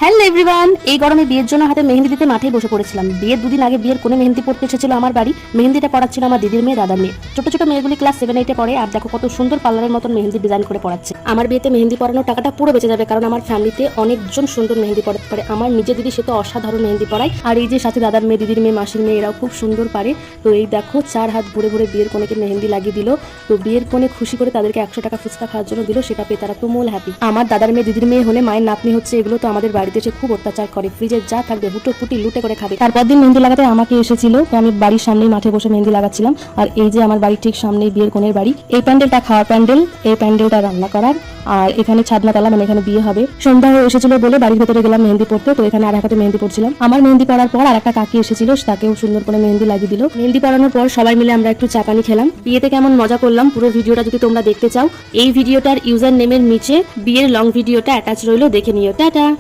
Hello everyone, এই গরমে বিয়ের জন্য হাতে মেহেন্দি দিতে মাঠে বসে পড়েছিলাম। বিয়ের দুদিন আগে বিয়ের কোণে মেহেন্দি পড়তে এসেছিল আমার বাড়ি। মেহেন্দিটা পড়াচ্ছিল আমার দিদির মেয়ে, দাদার মেয়ে। ছোট ছোট মেয়েগুলি ক্লাস 7-8-এ পড়ে। আর দেখো কত সুন্দর পার্লারের মতন মেহেন্দি ডিজাইন করে পড়াচ্ছে। আমার বিয়েতে মেহেন্দি পরানোর টাকাটা পুরো বেঁচে যাবে, কারণ আমার ফ্যামিলিতে অনেকজন সুন্দর মেহেন্দি পড়াতে পারে। আমার নিজের দিদি সে তো অসাধারণ মেহেন্দি পড়ায়, আর এই যে সাথে দাদার মেয়ে, দিদির মেয়ে, মাসির মেয়ে, এরাও খুব সুন্দর পারে। তো এই দেখো 4 হাত ভরে ভরে বিয়ের কোণেকে মেহেন্দি লাগিয়ে দিল। তো বিয়ের কোণে খুশি করে তাদেরকে 100 টাকা ফুচকা খাওয়ার জন্য দিল, সেটা পেয়ে তারা তুমুল হ্যাপি। আমার দাদার মেয়ে, দিদির মেয়ে হলে মায়ের নাতনি হচ্ছে, এগুলো তো আমাদের বাড়িতে এসে খুব অত্যাচার করে। ফ্রিজে যা থাকবে হুটো ফুটি লুটে করে খাবে। তারপর দিন মেহেন্দি লাগাতে আমাকে এসেছিল, তো আমি বাড়ির সামনেই মাঠে বসে মেহেন্দি লাগাচ্ছিলাম। আর এই যে আমার বাড়ির ঠিক সামনেই বিয়ের কোণের বাড়ি। এই প্যান্ডেলটা খাওয়ার প্যান্ডেল, এই প্যান্ডেলটা রান্না করার, আর এখানে ছাদনা তলা, মানে এখানে বিয়ে হবে। সন্ধ্যা হয়ে এসেছিল বলে বাড়ির ভেতরে গেলাম মেহেন্দি পড়তে। তো এখানে আর হাতে মেহেন্দি পড়ছিলাম। আমার মেহেন্দি পড়ার পর আর একটা কাকি এসেছিল, তাকেও সুন্দর করে মেহেন্দি লাগিয়ে দিল। মেহেন্দি পড়ানোর পর সবাই মিলে আমরা একটু চা পানি খেলাম। বিয়েতে কেমন মজা করলাম পুরো ভিডিওটা যদি তোমরা দেখতে চাও, এই ভিডিওটার ইউজার নেমের নিচে বিয়ের লং ভিডিওটা অ্যাটাচ রইলো, দেখে নিও। টাটা।